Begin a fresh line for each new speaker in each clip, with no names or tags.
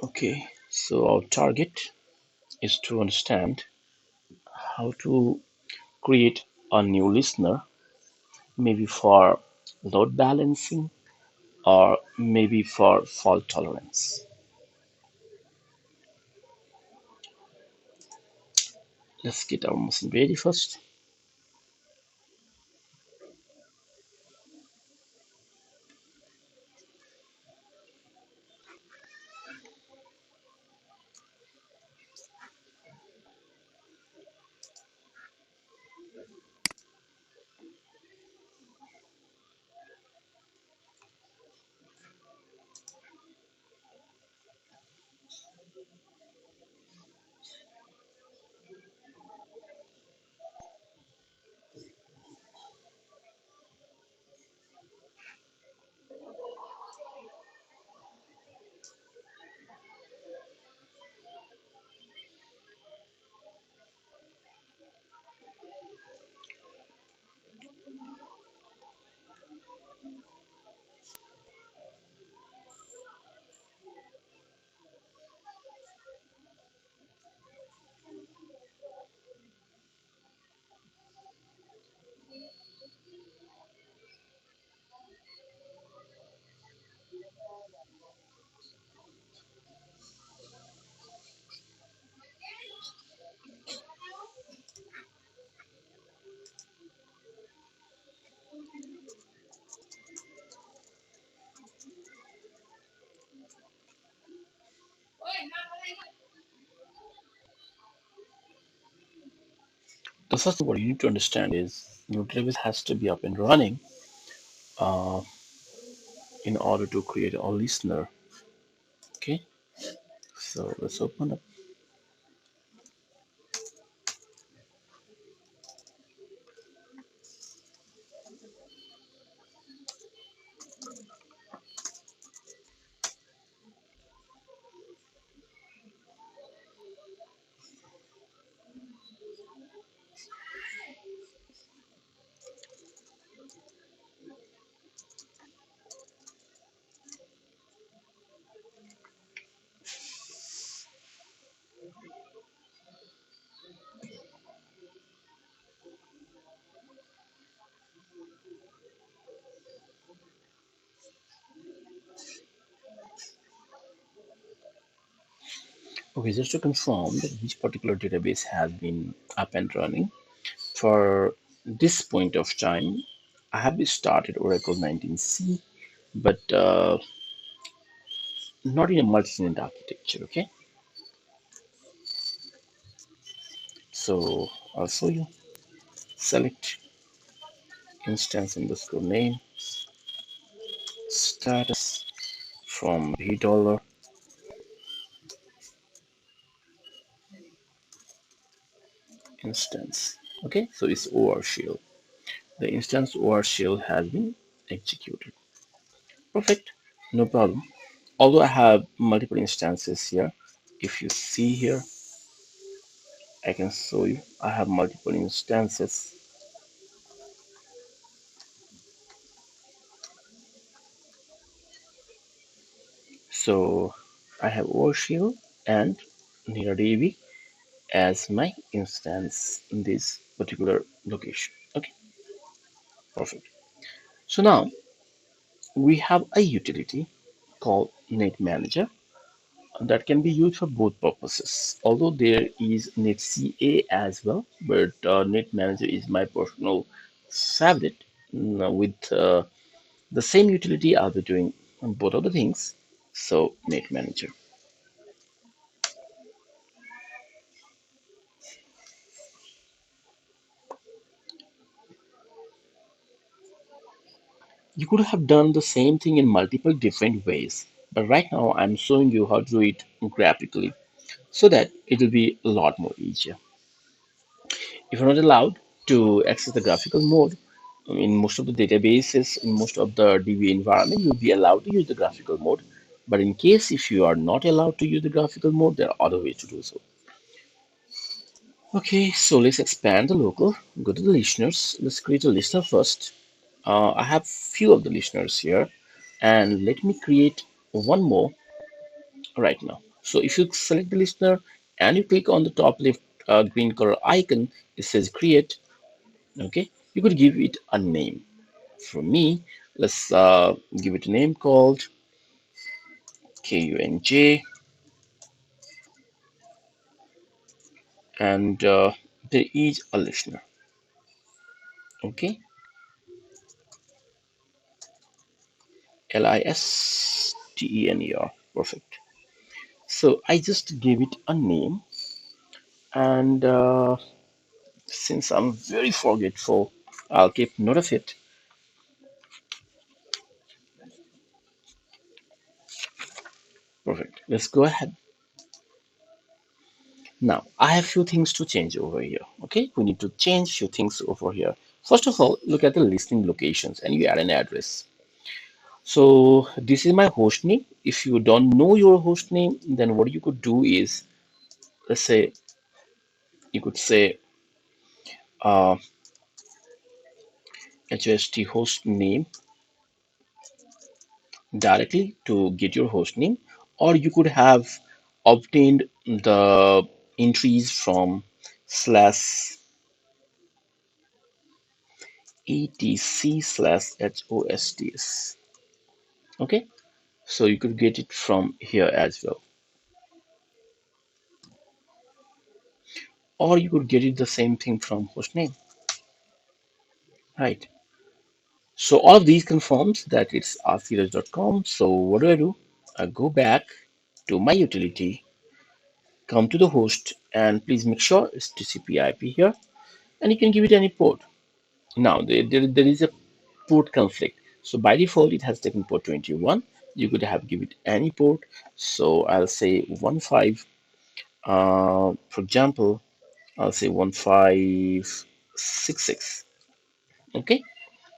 Okay, so our target is to understand how to create a new listener, maybe for load balancing or maybe for fault tolerance. Let's get our machine ready first. The first thing what you need to understand is your database has to be up and running uh, in order to create a listener. Okay, so let's open up. Okay, just to confirm that which particular database has been up and running. For this point of time, I have started Oracle 19C, but not in a multi-tenant architecture. Okay, so I'll show you. Select instance underscore name status from $, instance. Okay, so it's OR shell. The instance OR shell has been executed. Perfect, no problem. Although I have multiple instances here, if you see here, I can show you. I have multiple instances. So I have ORShield and NeraDB as my instance in this particular location. Okay, perfect. So now we have a utility called Net Manager that can be used for both purposes. Although there is NetCA as well, but Net Manager is my personal favorite. With the same utility, I'll be doing both of the things. So Net Manager. You could have done the same thing in multiple different ways, but right now I'm showing you how to do it graphically so that it will be a lot more easier. If you're not allowed to access the graphical mode, in most of the databases, in most of the DB environment, you'll be allowed to use the graphical mode. But in case if you are not allowed to use the graphical mode, there are other ways to do so. Okay, so let's expand the local. Go to the listeners. Let's create a listener first. I have few of the listeners here, and let me create one more right now. So if you select the listener and you click on the top left green color icon, it says create. Okay, you could give it a name. For me, let's give it a name called KUNJ, and there is a listener. Okay, LISTENER. Perfect. So I just gave it a name, and since I'm very forgetful, I'll keep note of it. Perfect. Let's go ahead. Now, I have few things to change over here. Okay, we need to change few things over here. First of all, look at the listening locations and you add an address. So this is my host name. If you don't know your host name, then what you could do is, let's say, you could say uh, HOST host name directly to get your host name, or you could have obtained the entries from slash etc slash hosts. Okay, so you could get it from here as well, or you could get it the same thing from hostname, right? So all of these confirms that it's rcrh.com. So what do? I go back to my utility, come to the host, and please make sure it's TCP/IP here, and you can give it any port. Now there is a port conflict. So by default, it has taken port 21. You could have give it any port. So I'll say 15. For example, I'll say 1566. Okay,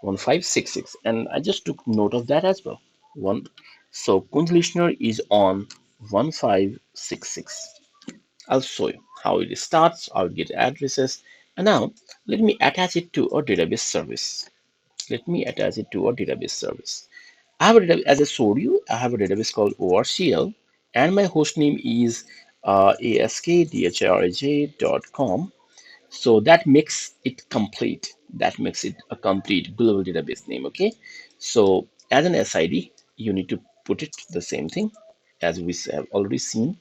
1566, and I just took note of that as well. One, so Kunz listener is on 1566. I'll show you how it starts. I'll get addresses, and now let me attach it to a database service. Let me attach it to a database service. I have a database, as I showed you, I have a database called ORCL, and my host name is askdhraj.com. So that makes it complete. That makes it a complete global database name. Okay. So as an SID, you need to put it the same thing as we have already seen.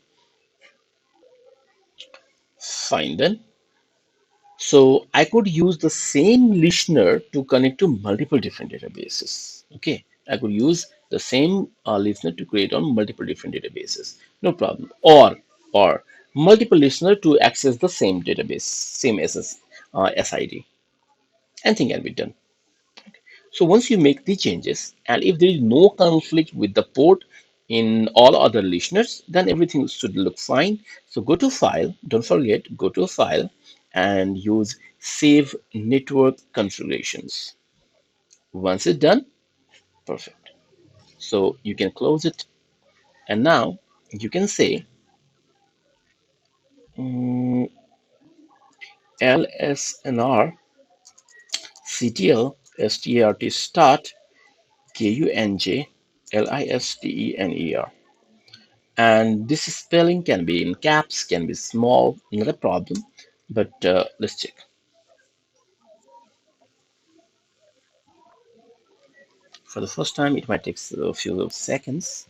Fine then. So I could use the same listener to connect to multiple different databases. Okay, I could use the same listener to create on multiple different databases. No problem. Or multiple listener to access the same database, same SID. Anything can be done. So once you make the changes, and if there is no conflict with the port in all other listeners, then everything should look fine. So go to File, don't forget, go to File and use Save Network Configurations. Once it's done, perfect. So you can close it, and now you can say LSNR CTL START start KUNJ LISTENER. And this spelling can be in caps, can be small, not a problem. But let's check. For the first time, it might take a few seconds.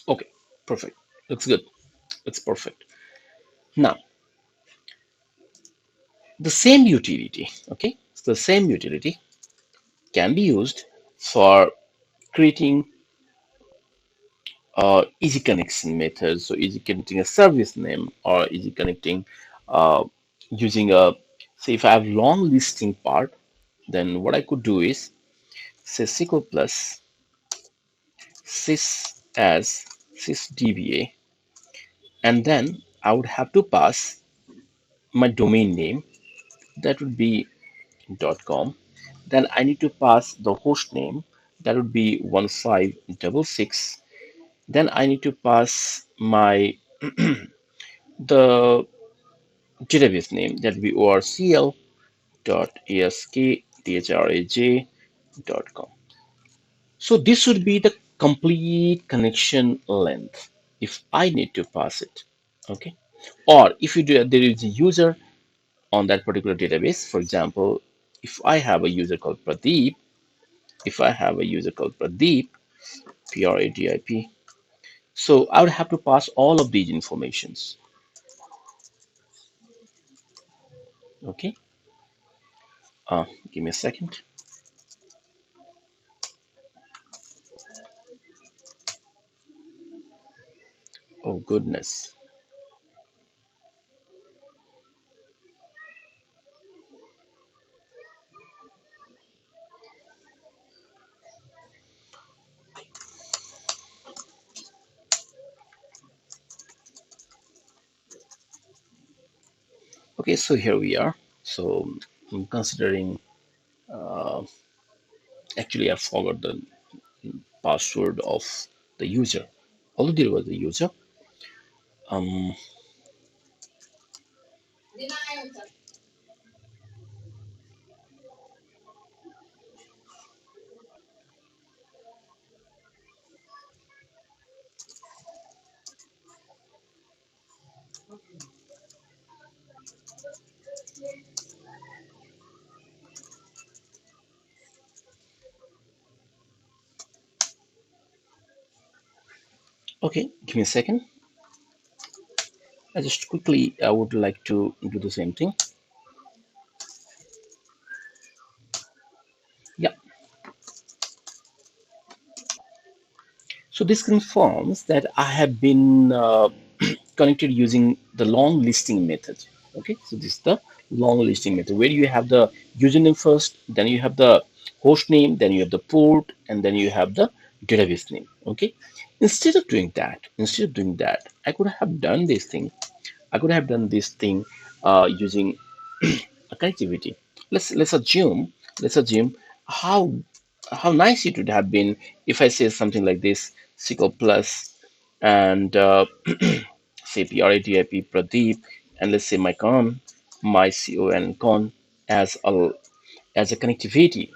Okay, perfect. Looks good. Looks perfect. Now, the same utility, okay, so the same utility can be used for creating easy connection methods. So easy connecting a service name or easy connecting using a, say if I have long listing part, then what I could do is say SQL plus sys as sysdba, and then I would have to pass my domain name, that would be .com. Then I need to pass the host name, that would be 1566. Then I need to pass my the database name, that would be orcl dot askdhraj com. So this would be the complete connection length if I need to pass it. Okay. Or if you do, there is a user on that particular database. For example, if I have a user called Pradeep, if I have a user called Pradeep, Pradip, so I would have to pass all of these informations. Okay. Give me a second. Oh goodness. Okay, so here we are. So I'm considering, uh, actually I forgot the password of the user. Although there was a user. Um, okay, give me a second. I just quickly, I would like to do the same thing. Yeah. So this confirms that I have been connected using the long listing method. Okay, so this is the long listing method where you have the username first, then you have the host name, then you have the port, and then you have the database name. Okay, instead of doing that, I could have done this thing. I could have done this thing using a connectivity. Let's assume how how nice it would have been if I say something like this: SQL plus and say PRADIP Pradeep, and let's say my con as a connectivity.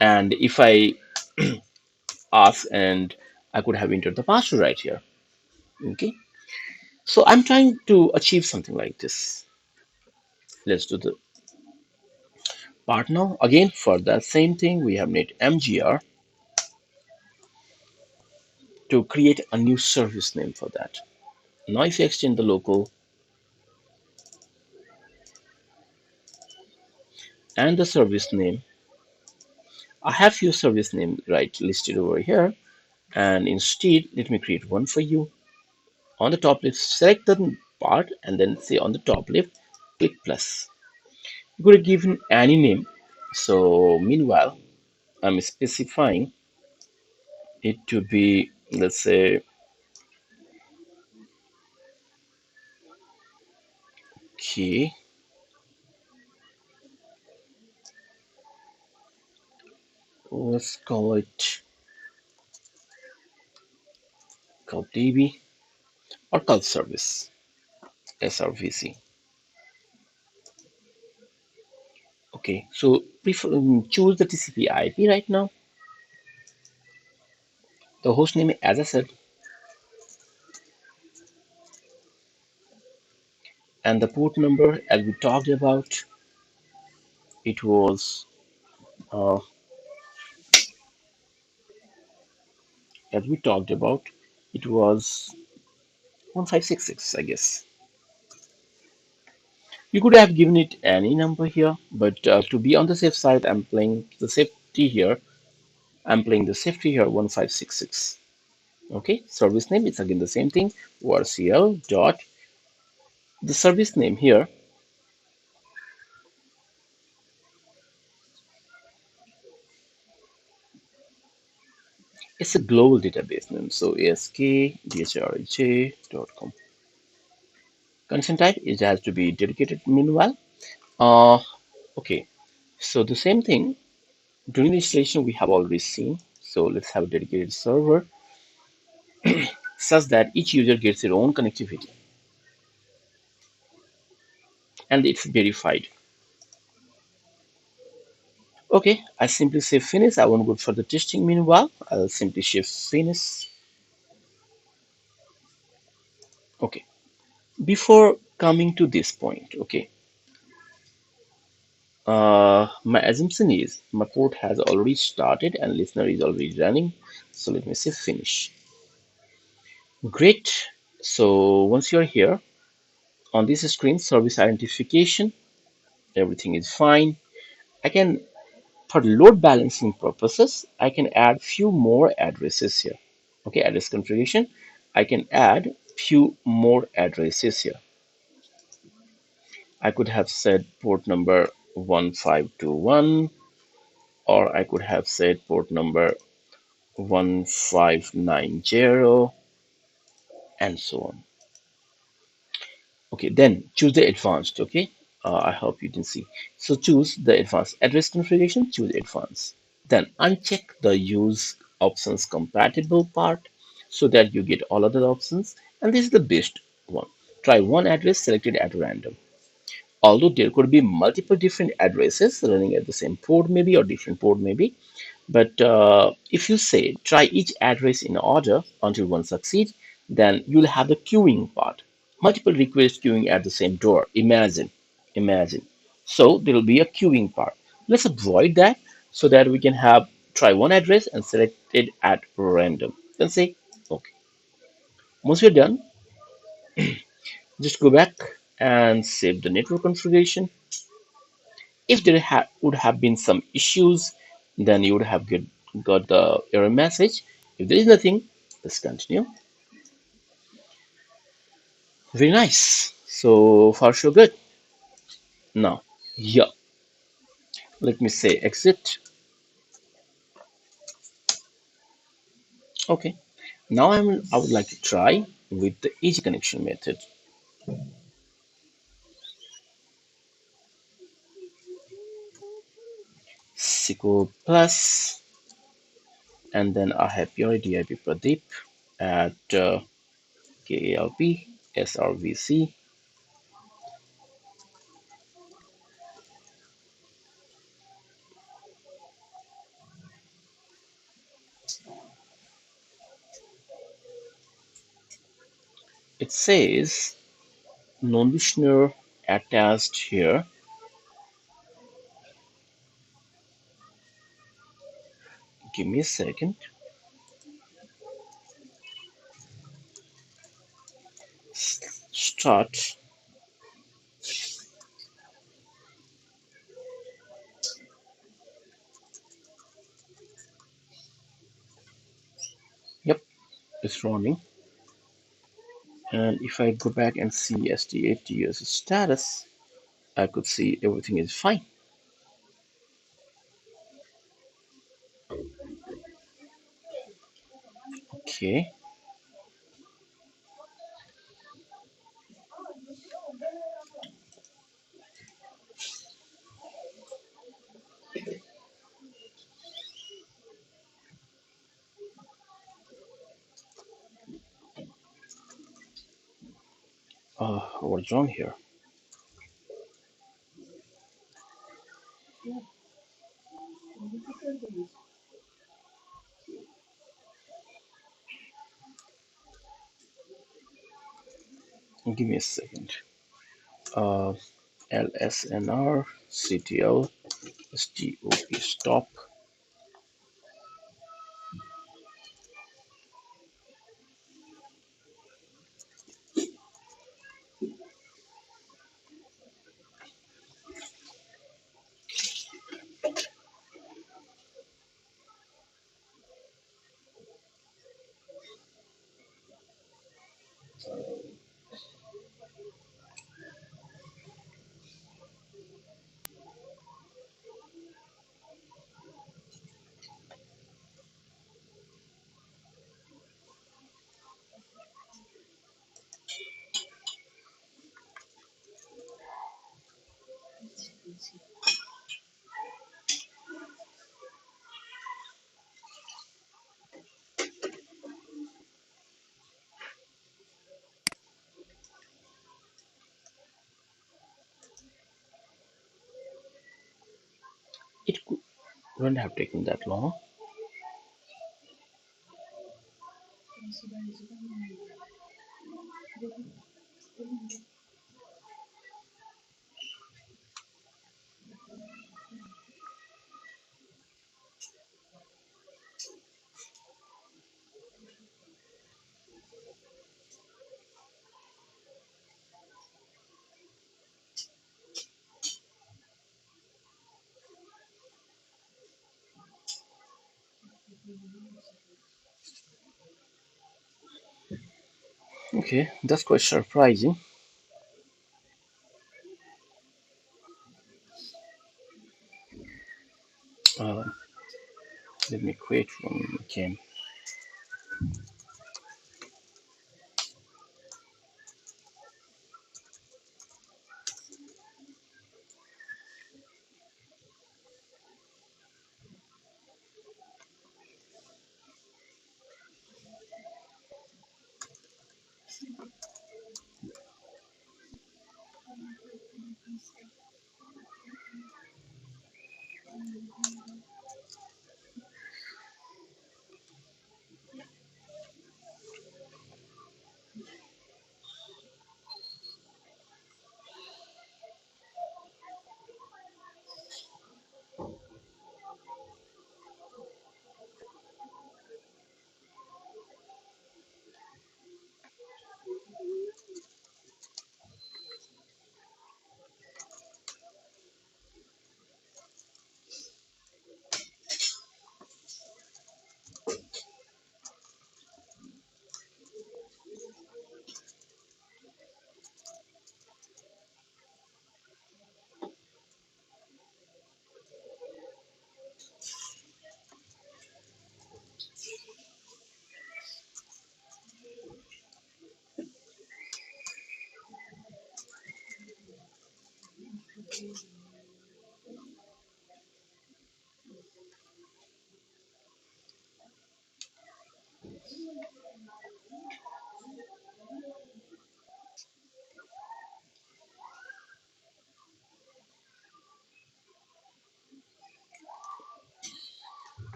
And if I ask, and I could have entered the password right here. Okay, so I'm trying to achieve something like this. Let's do the part now. Again, for that same thing, we have need mgr to create a new service name for that. Now, if you extend the local and the service name, I have few service name right listed over here, and instead, let me create one for you. On the top left, select the part, and then say on the top left, click plus. You could have given any name. So, meanwhile, I'm specifying it to be, let's say, okay, let's call it call DB or call service, SRVC. Okay, so choose the TCP IP right now. The host name, as I said, and the port number, as we talked about, it was, uh, as we talked about, it was 1566, I guess. You could have given it any number here, but to be on the safe side, I'm playing the safety here. I'm playing the safety here, 1566. Okay, service name is again the same thing, orcl dot the service name here. It's a global database name, so askdhrj.com. Connection type, it has to be dedicated meanwhile. Uh, okay, so the same thing during the installation we have already seen. So let's have a dedicated server such that each user gets their own connectivity and it's verified. Okay, I simply say finish. I won't go for the testing meanwhile. I'll simply shift finish. Okay, before coming to this point, okay, my assumption is my port has already started and listener is already running. So let me say finish. Great. So once you're here on this screen, service identification, everything is fine. I can, for load balancing purposes, I can add few more addresses here. Okay, address configuration. I can add few more addresses here. I could have said port number 1521, or I could have said port number 1590, and so on. Okay, then choose the advanced. Okay, I hope you can see. So choose the advanced address configuration, choose advanced. Then uncheck the use options compatible part so that you get all other options. And this is the best one. Try one address selected at random. Although there could be multiple different addresses running at the same port maybe or different port maybe, but if you say try each address in order until one succeeds, then you'll have the queuing part. Multiple requests queuing at the same door. Imagine. So there will be a queuing part. Let's avoid that so that we can have try one address and select it at random. Then say okay. Once we're done, just go back and save the network configuration. If there would have been some issues, then you would have got the error message. If there is nothing, let's continue. Very nice. So far, so good. Now, yeah, let me say exit. Okay. Now I would like to try with the easy connection method. SQL plus, and then I have your DIP Pradeep at KALP SRVC. It says non-listener attached here. Give me a second. Start. Yep, it's running. And if I go back and see ST8 status, I could see everything is fine. Okay. What's wrong here? Give me a second. Uh, LSNR CTL STOP stop. Wouldn't have taken that long. Okay, that's quite surprising. Uh, Let me create one again.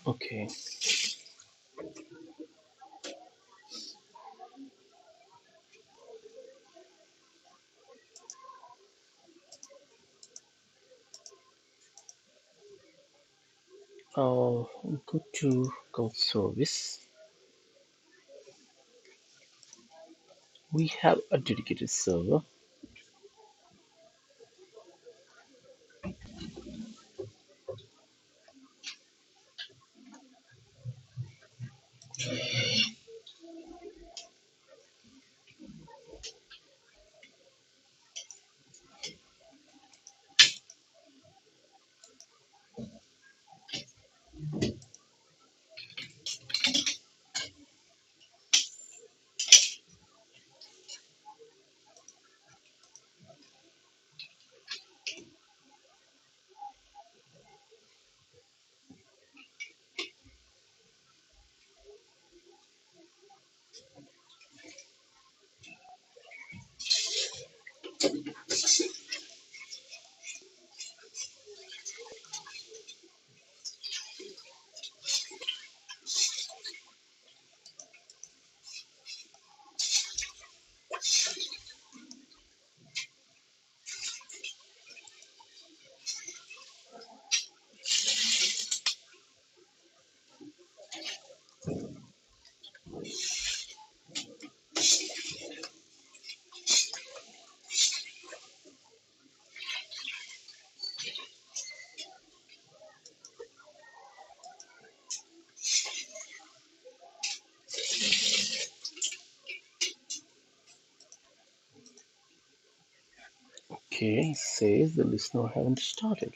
Okay, I'll go to cloud service. We have a dedicated server. Okay, says the listener haven't started.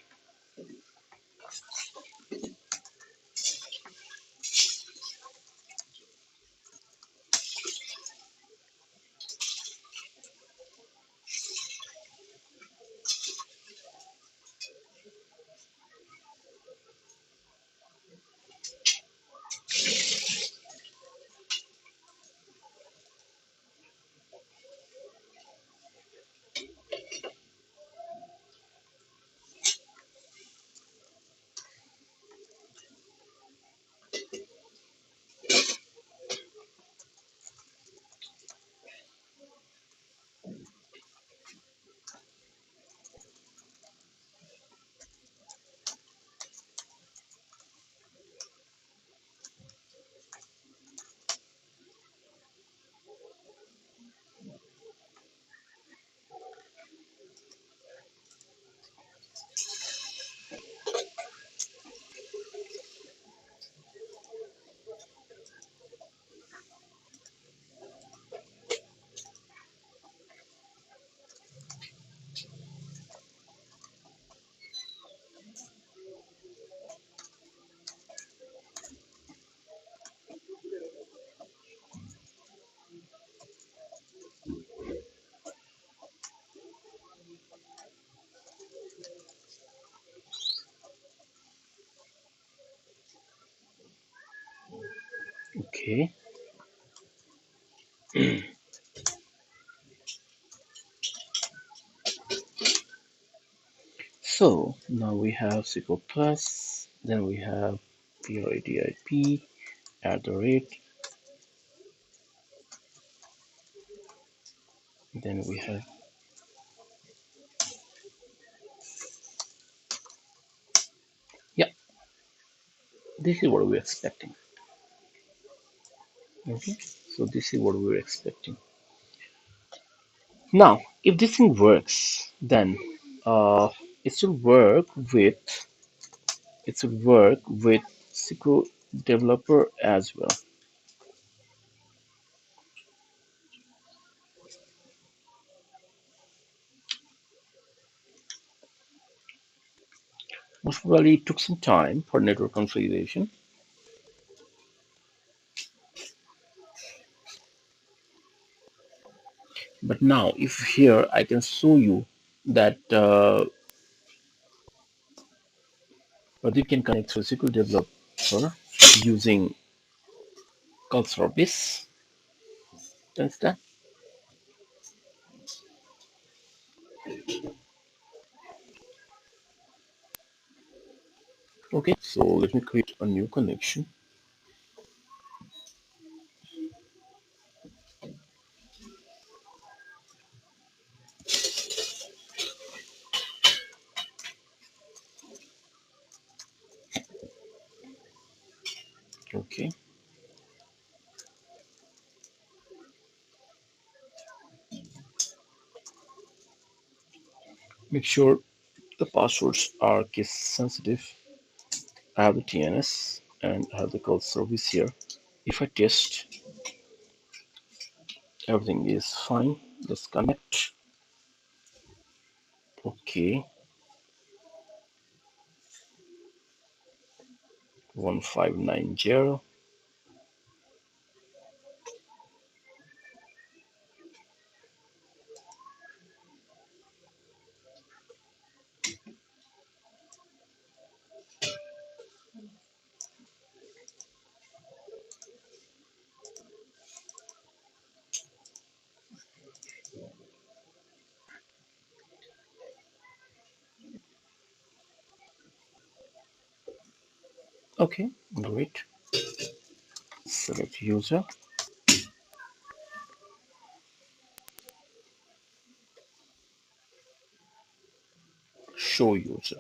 Okay, so now we have SQL Plus, then we have PIDIP at the rate, then we have, yeah, this is what we're expecting. Okay, so this is what we're expecting. Now, if this thing works, then uh, it should work with SQL Developer as well. Most probably it took some time for network configuration, but now if here I can show you that you can connect to SQL Developer using call service. That's that. Okay, so let me create a new connection. Okay, make sure the passwords are case sensitive. I have the TNS and I have the call service here. If I test, everything is fine. Let's connect. Okay, 1590. Okay, great. Select user, show user.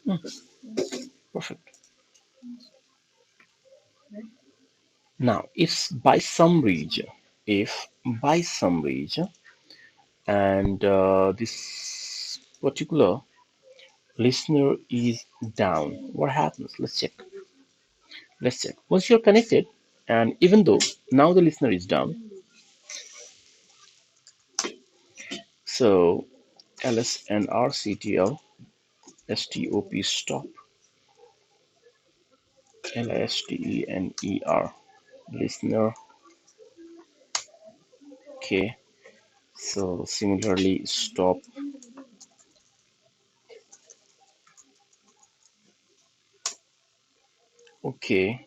Hmm, perfect. Now, if by some region, and this particular listener is down, what happens? Let's check. Let's check. Once you're connected, and even though now the listener is down, so lsnrctl stop stop listener listener. Okay, so similarly stop. Okay,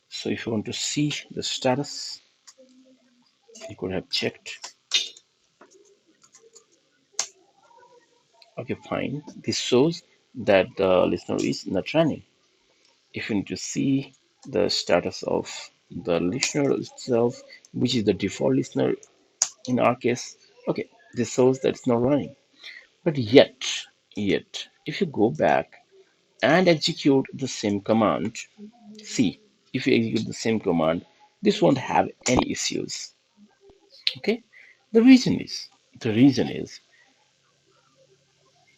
so if you want to see the status, you could have checked. Okay, fine. This shows that the listener is not running. If you need to see the status of the listener itself, which is the default listener in our case, okay, this shows that it's not running. But yet, if you go back and execute the same command, see, if you execute the same command, this won't have any issues. Okay, the reason is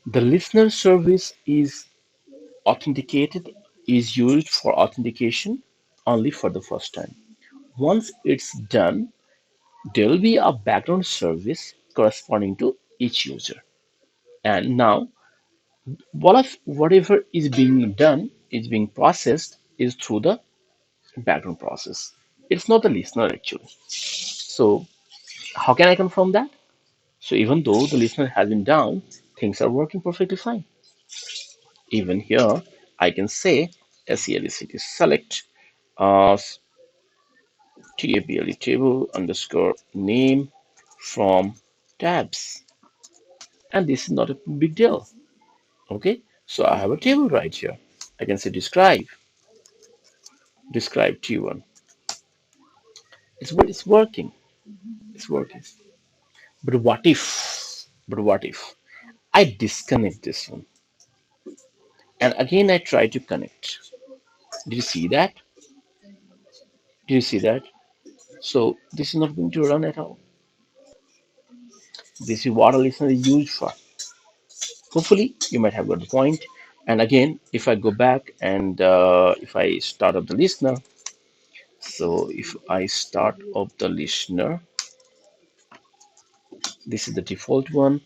the listener service is authenticated is used for authentication only for the first time. Once it's done, there will be a background service corresponding to each user. And now, whatever is being done is being processed is through the background process. It's not the listener actually. So, how can I confirm that? So even though the listener has been down, things are working perfectly fine. Even here, I can say SELECT select uh, table table underscore name from tabs, and this is not a big deal. Okay, so I have a table right here. I can say describe T1. It's working. It's working. But what if I disconnect this one and again I try to connect? Did you see that? Did you see that? So this is not going to run at all. This is what a listener is used for. Hopefully, you might have got the point. And again, if I go back and if I start up the listener, so if I start up the listener, this is the default one.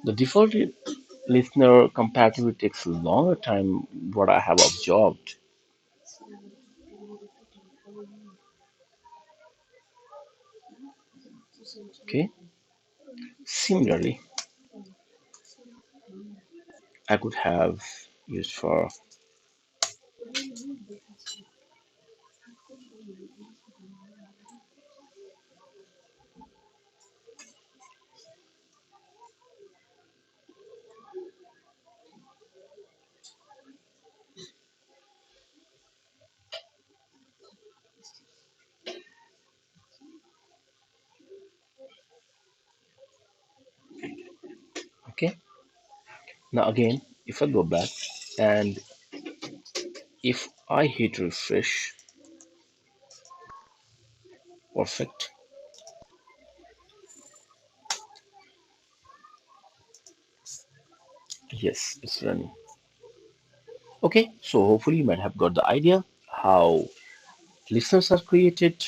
The default listener comparatively takes a longer time, what I have observed. Okay. Similarly, I could have used for, okay. Now again, if I go back and if I hit refresh, perfect. Yes, it's running. Okay, so hopefully you might have got the idea how listeners are created,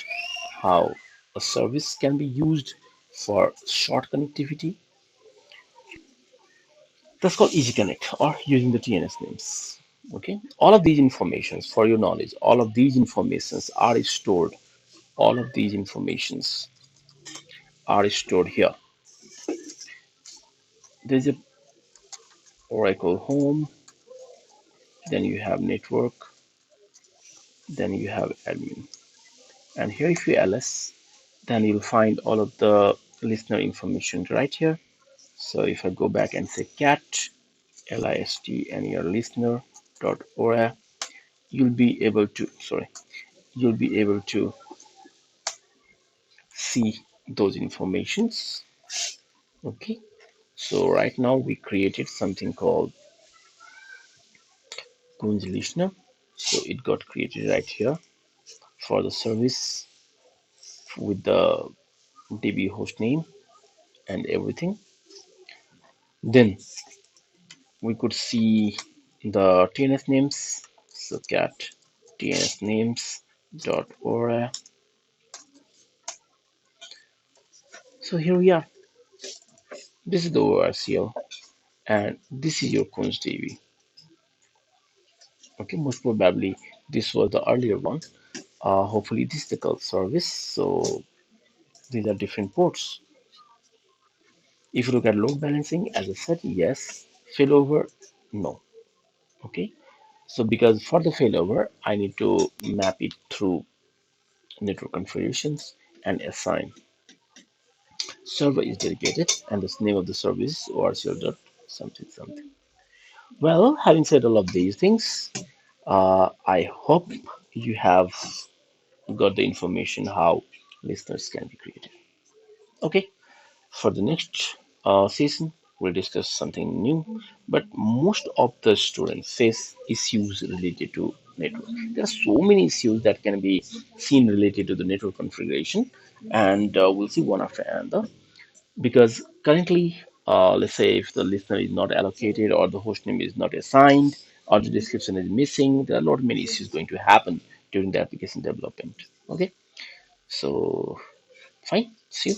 how a service can be used for short connectivity. That's called Easy Connect or using the TNS names. Okay, all of these informations, for your knowledge, all of these informations are stored. All of these informations are stored here. There's a Oracle Home, then you have network, then you have admin. And here, if you ls, then you'll find all of the listener information right here. So if I go back and say cat list and your listener dot ora, you'll be able to see those informations. Okay. So right now we created something called Kunz listener. So it got created right here for the service with the DB host name and everything. Then we could see the TNS names. So cat TNS names dot aura. So here we are. This is the ORCL and this is your Kunz DB. Okay, most probably this was the earlier one. Hopefully this is the call service. So these are different ports. If you look at load balancing, as I said, yes. Failover, no. Okay. So because for the failover, I need to map it through network configurations and assign. Server is dedicated, and the name of the service or server something something. Well, having said all of these things, I hope you have got the information how listeners can be created. Okay, for the next season, we'll discuss something new, but most of the students face issues related to network. There are so many issues that can be seen related to the network configuration, and we'll see one after another. Because currently, let's say if the listener is not allocated or the host name is not assigned or the description is missing, there are a lot many issues going to happen during the application development. Okay, so fine, see you.